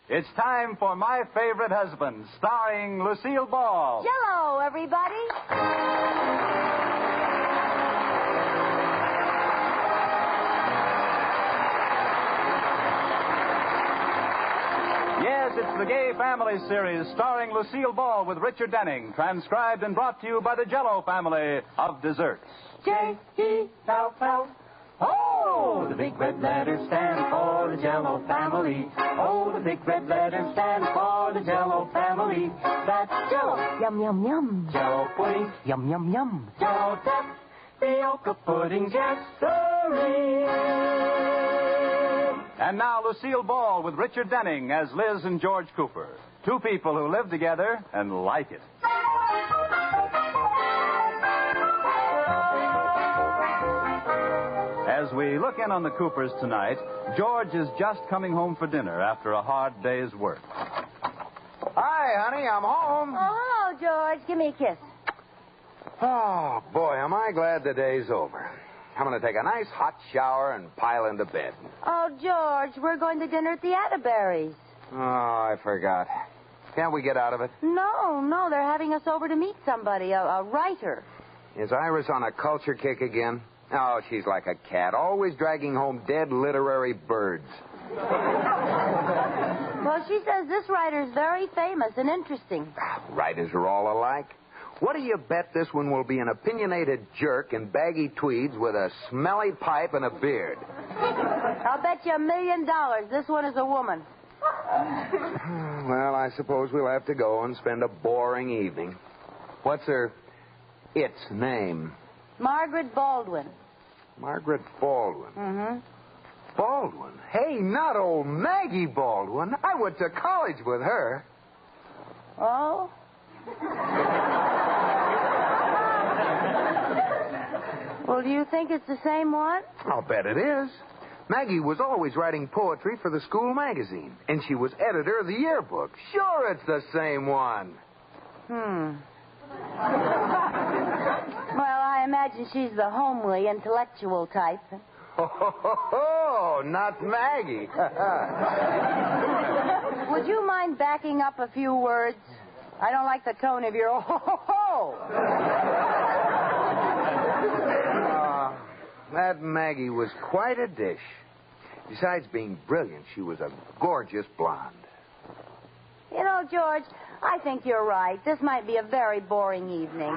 It's time for My Favorite Husband, starring Lucille Ball. Jello, everybody. Yes, it's the Gay Family series starring Lucille Ball with Richard Denning, transcribed and brought to you by the Jello family of desserts. J-E-L-L. Oh, the big red letters stand for the Jello family. Oh, the big red letters stand for the Jello family. That's Jello. Yum, yum, yum. Jello pudding. Yum, yum, yum. Jello tapioca pudding. Yes, sirree. And now Lucille Ball with Richard Denning as Liz and George Cooper. Two people who live together and like it. As we look in on the Coopers tonight, George is just coming home for dinner after a hard day's work. Hi, honey, I'm home. Oh, hello, George. Give me a kiss. Oh, boy, am I glad the day's over. I'm going to take a nice hot shower and pile into bed. Oh, George, we're going to dinner at the Atterberries. Oh, I forgot. Can't we get out of it? No, they're having us over to meet somebody, a writer. Is Iris on a culture kick again? Oh, she's like a cat, always dragging home dead literary birds. Well, she says this writer's very famous and interesting. Writers are all alike. What do you bet this one will be an opinionated jerk in baggy tweeds with a smelly pipe and a beard? I'll bet you $1 million this one is a woman. Well, I suppose we'll have to go and spend a boring evening. What's her name? Margaret Baldwin. Margaret Baldwin. Mm-hmm. Baldwin? Hey, not old Maggie Baldwin. I went to college with her. Oh? Well, do you think it's the same one? I'll bet it is. Maggie was always writing poetry for the school magazine, and she was editor of the yearbook. Sure, it's the same one. Well, I imagine she's the homely, intellectual type. Oh, not Maggie. Would you mind backing up a few words? I don't like the tone of your oh-ho-ho. That Maggie was quite a dish. Besides being brilliant, she was a gorgeous blonde. You know, George, I think you're right. This might be a very boring evening.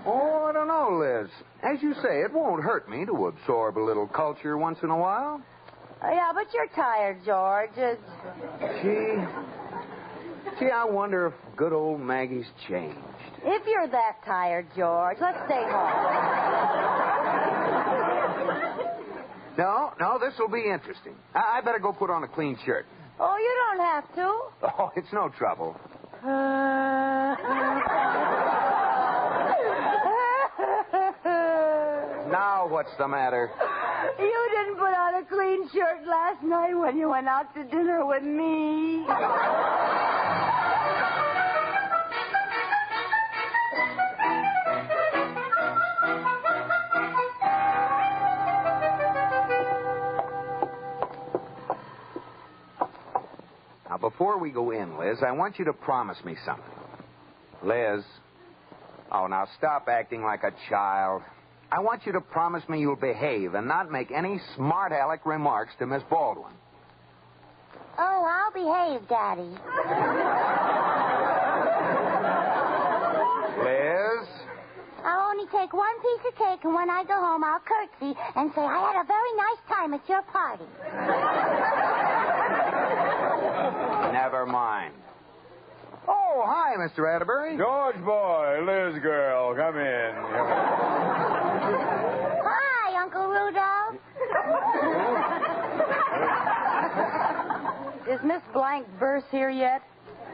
Oh, I don't know, Liz. As you say, it won't hurt me to absorb a little culture once in a while. Yeah, but you're tired, George. Gee, I wonder if good old Maggie's changed. If you're that tired, George, let's stay home. No, this will be interesting. I better go put on a clean shirt. Oh, you don't have to. Oh, it's no trouble. Now what's the matter? You didn't put on a clean shirt last night when you went out to dinner with me. Now, before we go in, Liz, I want you to promise me something. Liz. Oh, now stop acting like a child. I want you to promise me you'll behave and not make any smart aleck remarks to Miss Baldwin. Oh, I'll behave, Daddy. Liz? I'll only take one piece of cake, and when I go home, I'll curtsy and say I had a very nice time at your party. Never mind. Oh, hi, Mr. Atterbury. George boy, Liz girl, come in. Hi, Uncle Rudolph. Is Miss Blank Verse here yet?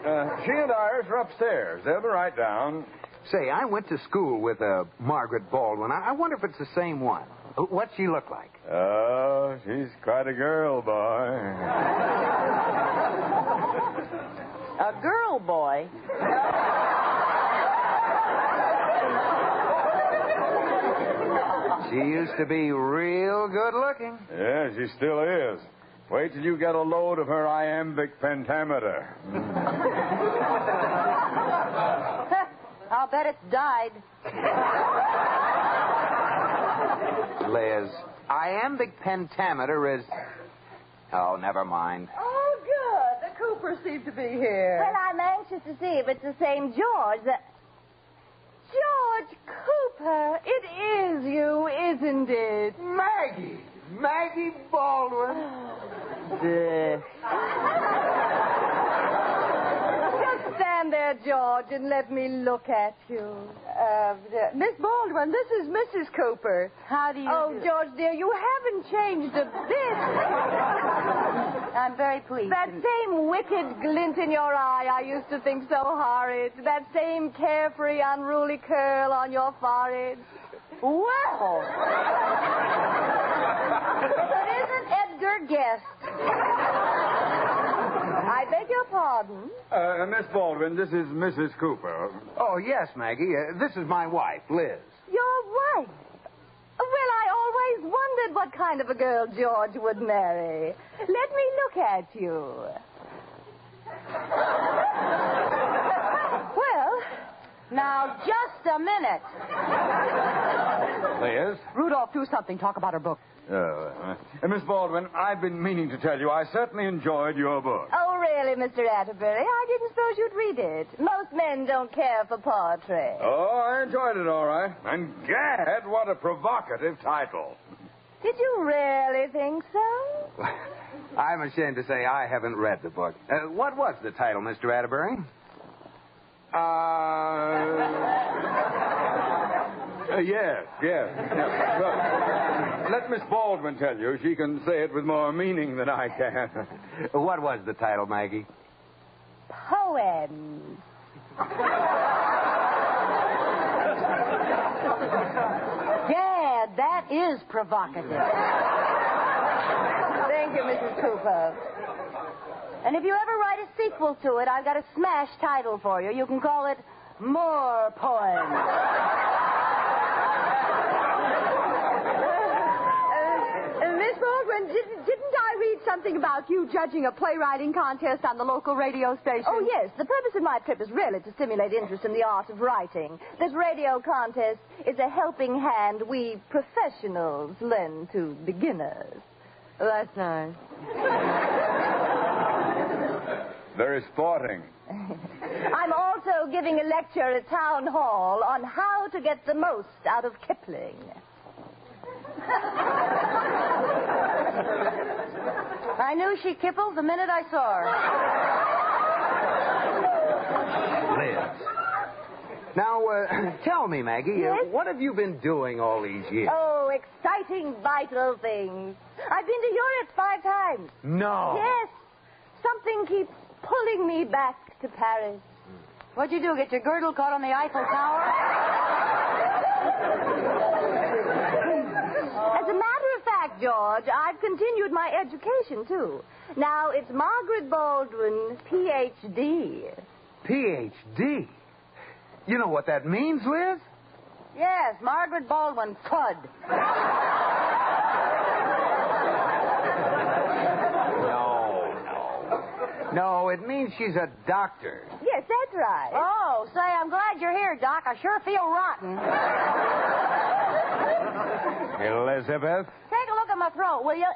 She and Iris are upstairs. They'll be right down. Say, I went to school with Margaret Baldwin. I wonder if it's the same one. What's she look like? Oh, she's quite a girl, boy. A girl boy? She used to be real good looking. Yeah, she still is. Wait till you get a load of her iambic pentameter. I'll bet it's died. Liz, iambic pentameter is... Oh, never mind. Oh, good. The Coopers seem to be here. Well, I'm anxious to see if it's the same George that... George Cooper, it is you, isn't it? Maggie! Maggie Baldwin. Just stand there, George, and let me look at you. Miss Baldwin, this is Mrs. Cooper. How do you Oh, do? George, dear, you haven't changed a bit. I'm very pleased. That same wicked glint in your eye I used to think so horrid. That same carefree, unruly curl on your forehead. Well. It isn't Edgar Guest. I beg your pardon. Miss Baldwin, this is Mrs. Cooper. Oh, yes, Maggie. This is my wife, Liz. Your wife? Well, I always wondered what kind of a girl George would marry. Let me look at you. Well, Now, just a minute. Liz? Rudolph, do something. Talk about her book. Miss Baldwin, I've been meaning to tell you I certainly enjoyed your book. Oh, really, Mr. Atterbury? I didn't suppose you'd read it. Most men don't care for poetry. Oh, I enjoyed it all right. And gad, what a provocative title. Did you really think so? I'm ashamed to say I haven't read the book. What was the title, Mr. Atterbury? Yes. Well, let Miss Baldwin tell you. She can say it with more meaning than I can. What was the title, Maggie? Poems. Gad, that is provocative. Thank you, Mrs. Cooper. And if you ever write a sequel to it, I've got a smash title for you. You can call it More Poems. Miss Baldwin, didn't I read something about you judging a playwriting contest on the local radio station? Oh, yes. The purpose of my trip is really to stimulate interest in the art of writing. This radio contest is a helping hand we professionals lend to beginners. That's nice. Very sporting. I'm also giving a lecture at Town Hall on how to get the most out of Kipling. I knew she kippled the minute I saw her. Liz. Now, tell me, Maggie, Yes? what have you been doing all these years? Oh, exciting, vital things. I've been to Europe 5 times. No. Yes. Something keeps pulling me back to Paris. What'd you do, get your girdle caught on the Eiffel Tower? As a matter of fact, George, I've continued my education, too. Now it's Margaret Baldwin, Ph.D. Ph.D.? You know what that means, Liz? Yes, Margaret Baldwin, FUD. No, it means she's a doctor. Yes, that's right. Oh, say, I'm glad you're here, Doc. I sure feel rotten. Elizabeth? Take a look at my throat, will you?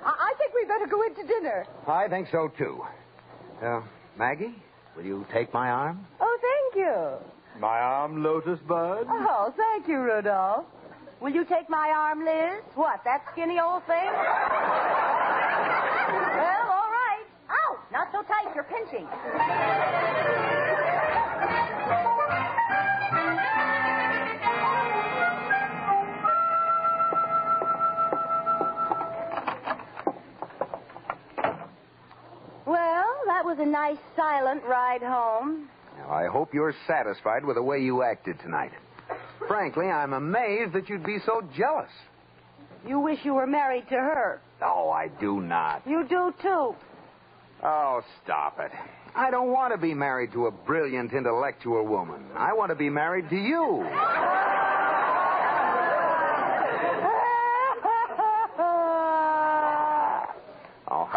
I think we better go into dinner. I think so, too. Maggie, will you take my arm? Oh, thank you. My arm, Lotus Bud? Oh, thank you, Rudolph. Will you take my arm, Liz? What, that skinny old thing? Well, all right. Ow! Not so tight. You're pinching. Well, that was a nice, silent ride home. Now, I hope you're satisfied with the way you acted tonight. Frankly, I'm amazed that you'd be so jealous. You wish you were married to her. Oh, I do not. You do, too. Oh, stop it. I don't want to be married to a brilliant, intellectual woman. I want to be married to you.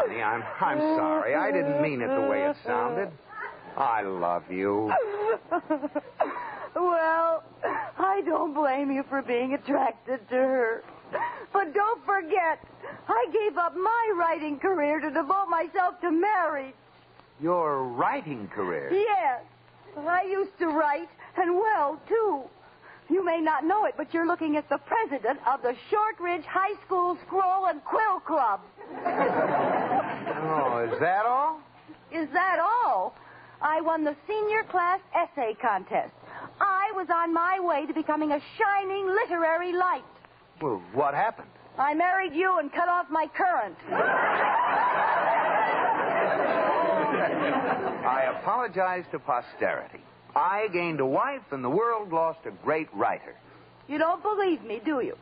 honey. I'm sorry. I didn't mean it the way it sounded. I love you. Well, I don't blame you for being attracted to her. But don't forget, I gave up my writing career to devote myself to marriage. Your writing career? Yes. I used to write, and well, too. You may not know it, but you're looking at the president of the Shortridge High School Scroll and Quill Club. Oh, is that all? Is that all? I won the senior class essay contest. I was on my way to becoming a shining literary light. Well, what happened? I married you and cut off my current. I apologize to posterity. I gained a wife, and the world lost a great writer. You don't believe me, do you?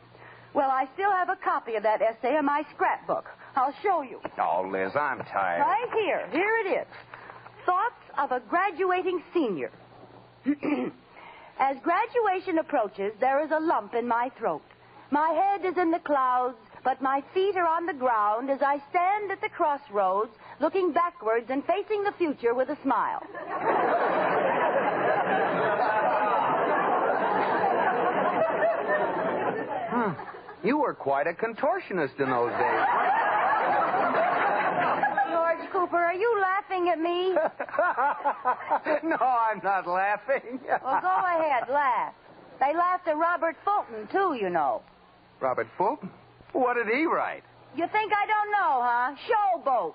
Well, I still have a copy of that essay in my scrapbook. I'll show you. Oh, Liz, I'm tired. Right here. Here it is. Thoughts of a graduating senior. As graduation approaches, there is a lump in my throat. My head is in the clouds, but my feet are on the ground as I stand at the crossroads, looking backwards and facing the future with a smile. You were quite a contortionist in those days. George Cooper, are you laughing at me? No, I'm not laughing. Well, go ahead, laugh. They laughed at Robert Fulton, too, you know. Robert Fulton? What did he write? You think I don't know, huh? Showboat.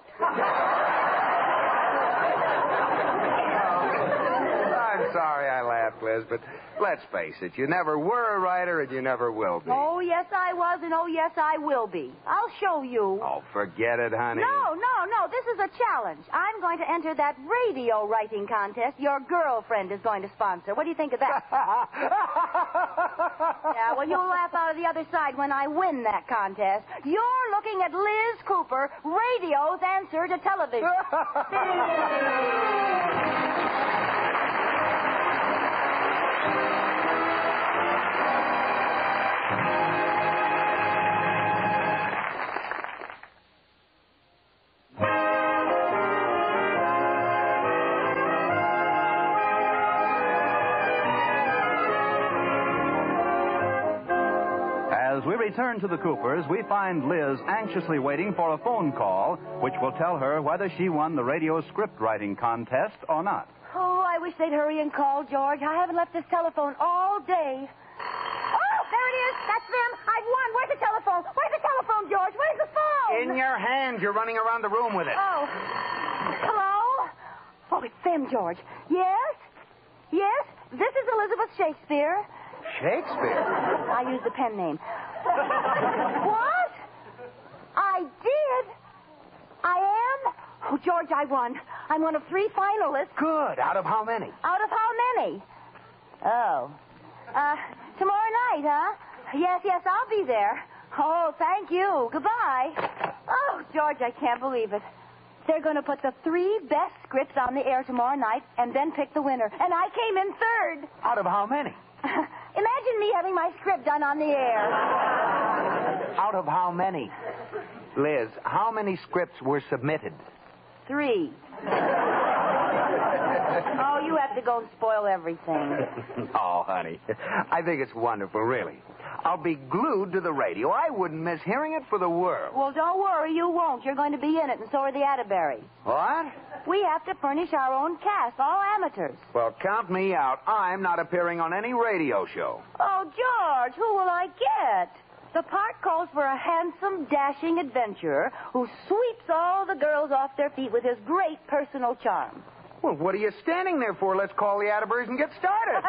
I'm sorry I laughed, Liz, but let's face it, you never were a writer and you never will be. Oh, yes, I was, and oh, yes, I will be. I'll show you. Oh, forget it, honey. No. This is a challenge. I'm going to enter that radio writing contest your girlfriend is going to sponsor. What do you think of that? Yeah, well, you'll laugh out of the other side when I win that contest. You're looking at Liz Cooper, radio's answer to television. As we return to the Coopers, we find Liz anxiously waiting for a phone call which will tell her whether she won the radio script writing contest or not. Oh, I wish they'd hurry and call, George. I haven't left this telephone all day. Oh, there it is. That's them. I've won. Where's the telephone? Where's the telephone, George? Where's the phone? In your hand. You're running around the room with it. Oh. Hello? Oh, it's them, George. Yes? Yes? This is Elizabeth Shakespeare. Shakespeare? I used the pen name. What? I did? I am? Oh, George, I won. I'm one of 3 finalists. Good. Out of how many? Out of how many? Oh. Tomorrow night, huh? Yes, I'll be there. Oh, thank you. Goodbye. Oh, George, I can't believe it. They're going to put the 3 best scripts on the air tomorrow night and then pick the winner. And I came in 3rd. Out of how many? Imagine me having my script done on the air. Out of how many? Liz, how many scripts were submitted? 3. Oh, you have to go and spoil everything. Oh, honey. I think it's wonderful, really. I'll be glued to the radio. I wouldn't miss hearing it for the world. Well, don't worry, you won't. You're going to be in it, and so are the Atterberries. What? We have to furnish our own cast, all amateurs. Well, count me out. I'm not appearing on any radio show. Oh, George, who will I get? The part calls for a handsome, dashing adventurer who sweeps all the girls off their feet with his great personal charm. Well, what are you standing there for? Let's call the Atterburys and get started.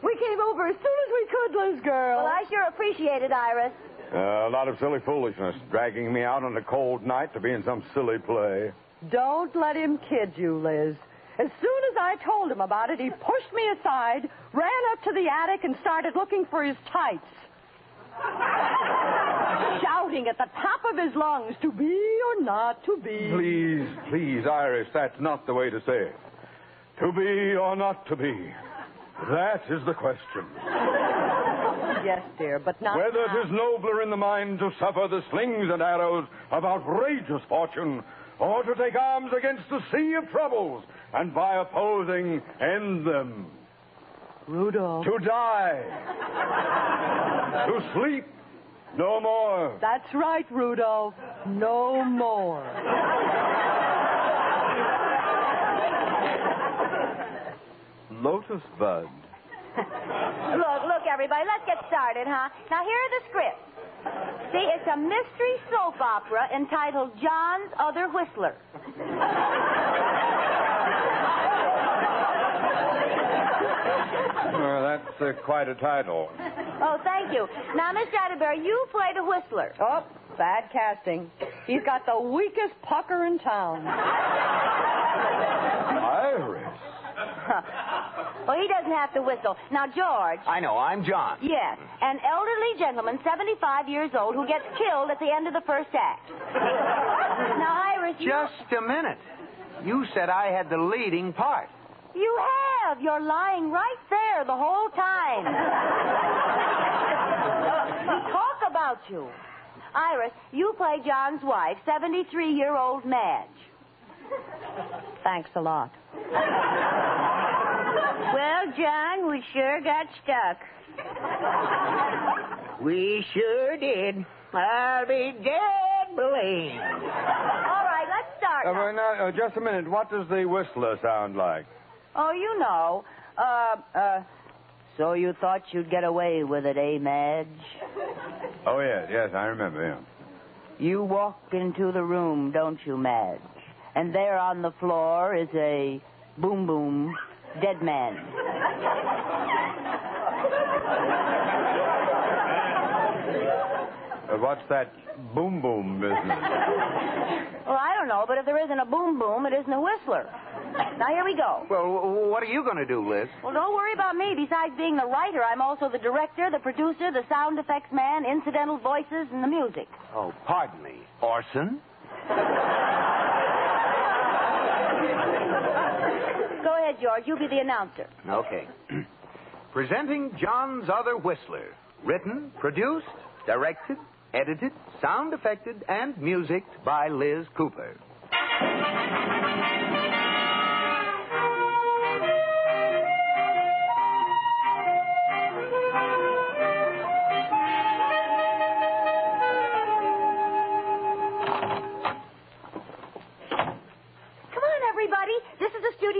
We came over as soon as we could, Liz girl. Well, I sure appreciate it, Iris. A lot of silly foolishness, dragging me out on a cold night to be in some silly play. Don't let him kid you, Liz. As soon as I told him about it, he pushed me aside, ran up to the attic, and started looking for his tights. Shouting at the top of his lungs, to be or not to be. Please, Iris, that's not the way to say it. To be or not to be. That is the question. Yes, dear, but not Whether now. it is nobler in the mind to suffer the slings and arrows of outrageous fortune, or to take arms against the sea of troubles, and by opposing end them. Rudolph. To die. To sleep no more. That's right, Rudolph. No more. Lotus Bud. Look, everybody, let's get started, huh? Now, here are the scripts. See, it's a mystery soap opera entitled John's Other Whistler. Well, that's quite a title. Oh, thank you. Now, Mr. Atterbury, you play the whistler. Oh, bad casting. He's got the weakest pucker in town. Iris. Well, he doesn't have to whistle. Now, George. I know, I'm John. Yes, an elderly gentleman, 75 years old, who gets killed at the end of the first act. Now, Iris, Just a minute. You said I had the leading part. You have. You're lying right there the whole time. We talk about you. Iris, you play John's wife, 73-year-old Madge. Thanks a lot. Well, John, we sure got stuck. We sure did. I'll be dead, believe. All right, let's start now. Now, just a minute. What does the whistler sound like? Oh, you know. So you thought you'd get away with it, eh, Madge? Oh, yes, I remember him. You walk into the room, don't you, Madge? And there on the floor is a boom-boom dead man. What's that boom-boom business? Well, I don't know, but if there isn't a boom-boom, it isn't a whistler. Now, here we go. Well, what are you going to do, Liz? Well, don't worry about me. Besides being the writer, I'm also the director, the producer, the sound effects man, incidental voices, and the music. Oh, pardon me. Orson? Go ahead, George. You be the announcer. Okay. Presenting John's Other Whistler. Written, produced, directed, edited, sound effected, and musicked by Liz Cooper.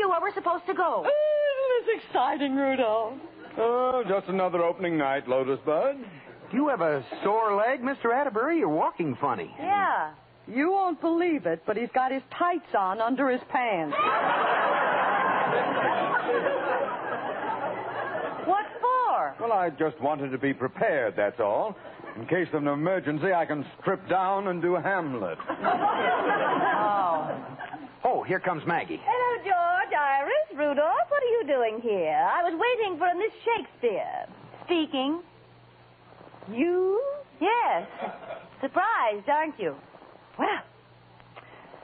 Where we're supposed to go. Isn't this exciting, Rudolph? Oh, just another opening night, Lotus Bud. Do you have a sore leg, Mr. Atterbury? You're walking funny. Yeah. You won't believe it, but he's got his tights on under his pants. What for? Well, I just wanted to be prepared, that's all. In case of an emergency, I can strip down and do Hamlet. Oh, here comes Maggie. Hello, George, Iris, Rudolph. What are you doing here? I was waiting for Miss Shakespeare. Speaking. You? Yes. Surprised, aren't you?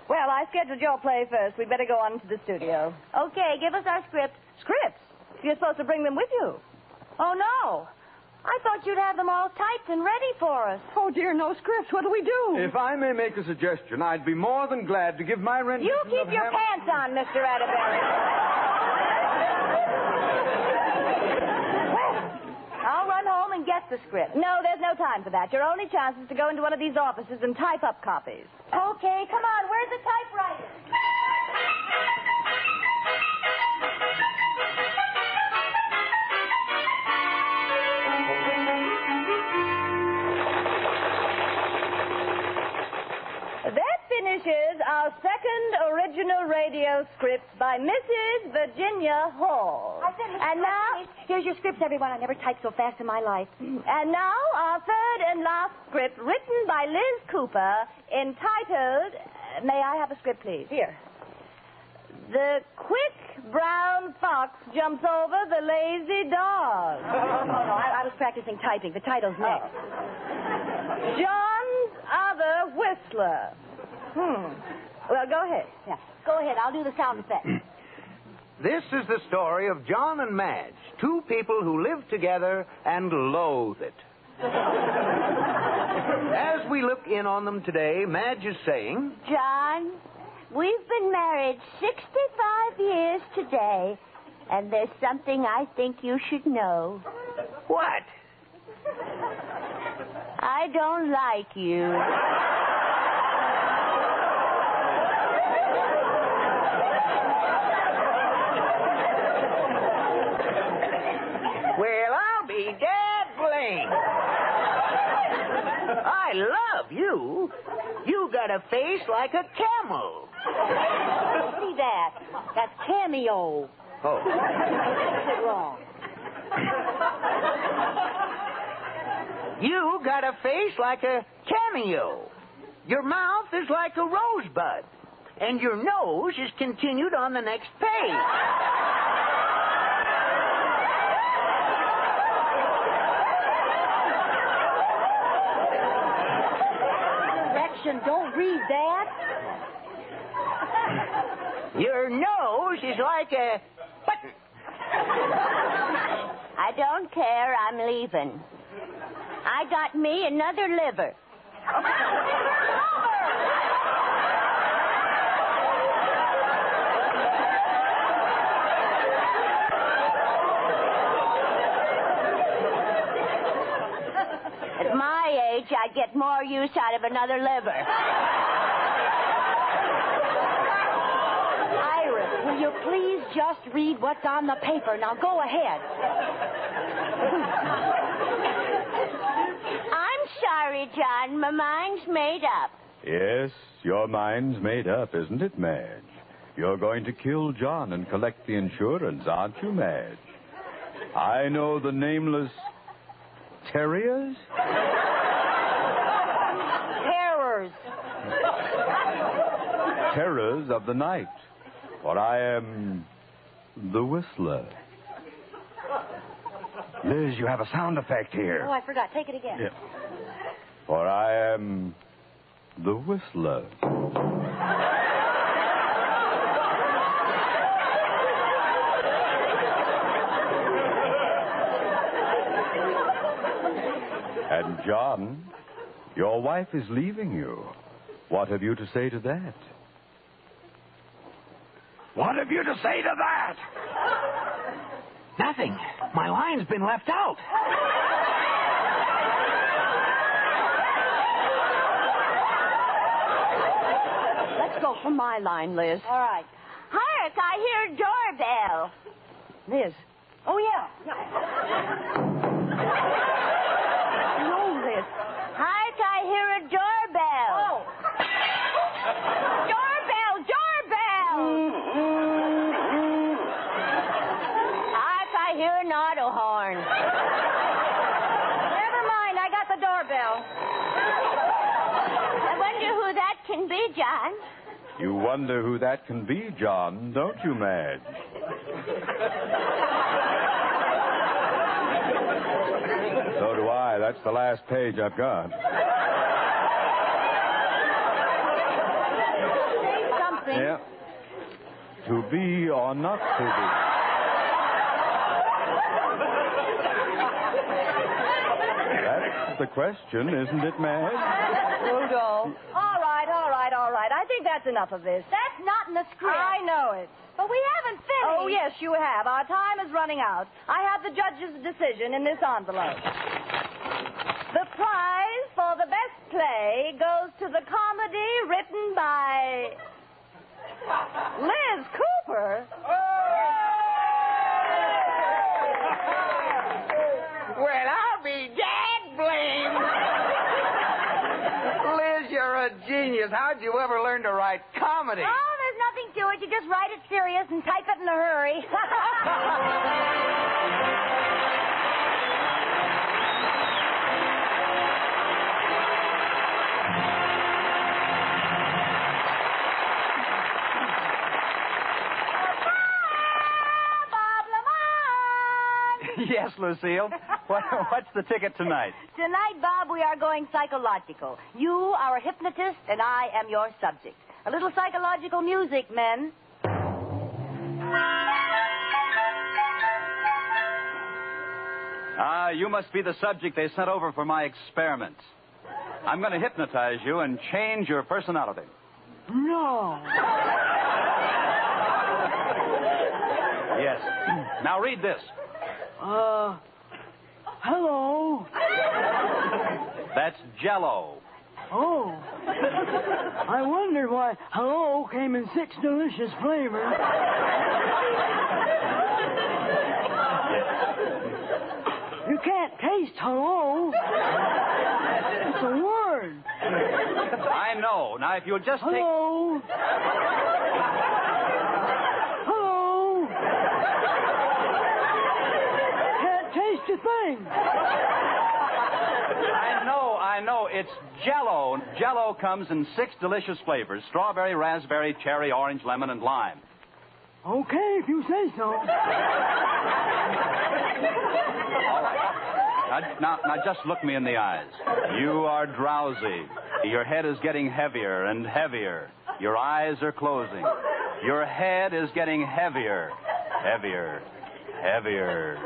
Well, I scheduled your play first. We'd better go on to the studio. Okay, give us our scripts. Scripts? You're supposed to bring them with you. Oh, no. I thought you'd have them all typed and ready for us. Oh, dear, no scripts. What do we do? If I may make a suggestion, I'd be more than glad to give my rendition You keep of your Hamlet. pants on, Mr. Atterbury. I'll run home and get the script. No, there's no time for that. Your only chance is to go into one of these offices and type up copies. Okay, come on. Where's the typewriter? That finishes our second original radio script by Mrs. Virginia Hall. I finished. And now, Here's your scripts, everyone. I never typed so fast in my life. and now our third and last script written by Liz Cooper, entitled, may I have a script, please? Here. The Quick Brown Fox Jumps Over the Lazy Dog. No, I was practicing typing. The title's next. John's Other Whistler. Well, go ahead. Yeah. Go ahead. I'll do the sound effects. This is the story of John and Madge, two people who live together and loathe it. As we look in on them today, Madge is saying, John, we've been married 65 years today, and there's something I think you should know. What? I don't like you. Well, I'll be dead blamed. I love you. You got a face like a camel. See that? That's cameo. oh, That's wrong. You got a face like a cameo. Your mouth is like a rosebud. And your nose is continued on the next page. Correction, don't read that. Your nose is like a button. I don't care. I'm leaving. I got me another liver. At my age, I'd get more use out of another liver. Iris, will you please just read what's on the paper? Now go ahead. I'm sorry, John. My mind's made up. Yes, your mind's made up, isn't it, Madge? You're going to kill John and collect the insurance, aren't you, Madge? I know the nameless terriers? Terrors. Terrors of the night. For I am the Whistler. Liz, you have a sound effect here. Oh, I forgot. Take it again. Yeah. For I am the Whistler. And John, your wife is leaving you. What have you to say to that? What have you to say to that? Nothing. My line's been left out. Let's go for my line, Liz. All right. Hark, I hear a doorbell. Liz. Oh, yeah. No, Liz. Hark, I hear a doorbell. Oh. Doorbell, doorbell. Hark, I hear an auto horn. Never mind. I got the doorbell. I wonder who that can be, John. You wonder who that can be, John, don't you, Madge? So do I. That's the last page I've got. Say something. Yeah. To be or not to be. That's the question, isn't it, Madge? Rudolph. All right. I think that's enough of this. That's not in the script. I know it. But we haven't finished. Oh, yes, you have. Our time is running out. I have the judge's decision in this envelope. The prize for the best play goes to the comedy written by Liz Cooper. Well, I'll be dead blamed. Liz, you're a genius. How'd you ever learn to write comedy? Oh, there's nothing to it. You just write it serious and type it in a hurry. Yes, Lucille. What's the ticket tonight? Tonight, Bob, we are going psychological. You are a hypnotist, and I am your subject. A little psychological music, men. You must be the subject they sent over for my experiment. I'm going to hypnotize you and change your personality. No. Yes. Now read this. Hello. That's Jell-O. Oh. I wondered why hello came in 6 delicious flavors. You can't taste hello. It's a word. I know. Now, if you'll just hello. Hello. Can't taste a thing. I know. It's Jell-O. Jell-O comes in 6 delicious flavors: strawberry, raspberry, cherry, orange, lemon, and lime. Okay, if you say so. Now, just look me in the eyes. You are drowsy. Your head is getting heavier and heavier. Your eyes are closing. Your head is getting heavier, heavier, heavier.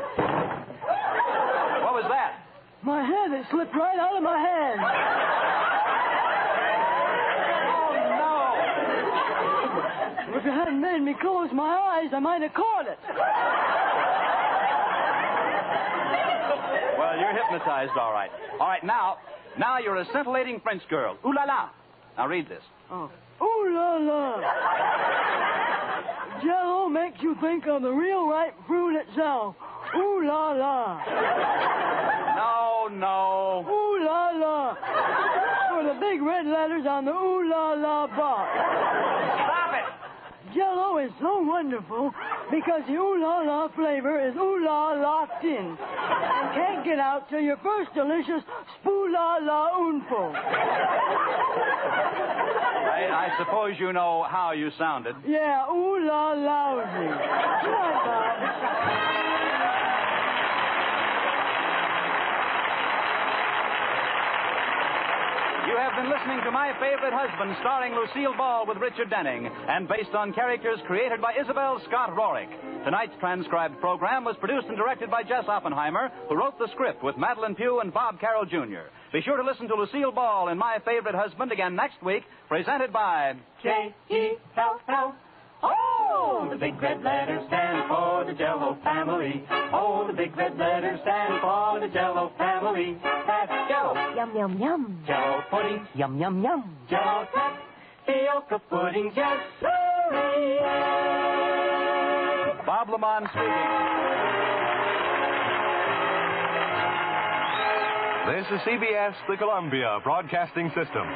What was that? My head, it slipped right out of my hand. Oh, no. If you hadn't made me close my eyes, I might have caught it. Well, you're hypnotized, all right. All right, now you're a scintillating French girl. Ooh la la. Now read this. Oh. Ooh la la. Jell-O makes you think of the real ripe fruit itself. Ooh la la. No. Ooh la la. For the big red letters on the ooh la la box. Stop it. Jell-O is so wonderful because the ooh la la flavor is ooh la locked in and can't get out till your first delicious spoo la la oonful. I suppose you know how you sounded. Yeah, ooh la lousy. Good night, Bob. You have been listening to My Favorite Husband, starring Lucille Ball with Richard Denning, and based on characters created by Isabel Scott Rorick. Tonight's transcribed program was produced and directed by Jess Oppenheimer, who wrote the script with Madeline Pugh and Bob Carroll Jr. Be sure to listen to Lucille Ball in My Favorite Husband again next week, presented by J-E-L-L. Oh, the big red letters stand for the Jell-O family. Oh, the big red letters stand for the Jell-O family. That's Jell-O. Yum, yum, yum. Jell-O pudding. Yum, yum, yum. Jell-O tapioca pudding. Yes, sirree. Bob Lamont speaking. This is CBS, the Columbia Broadcasting System.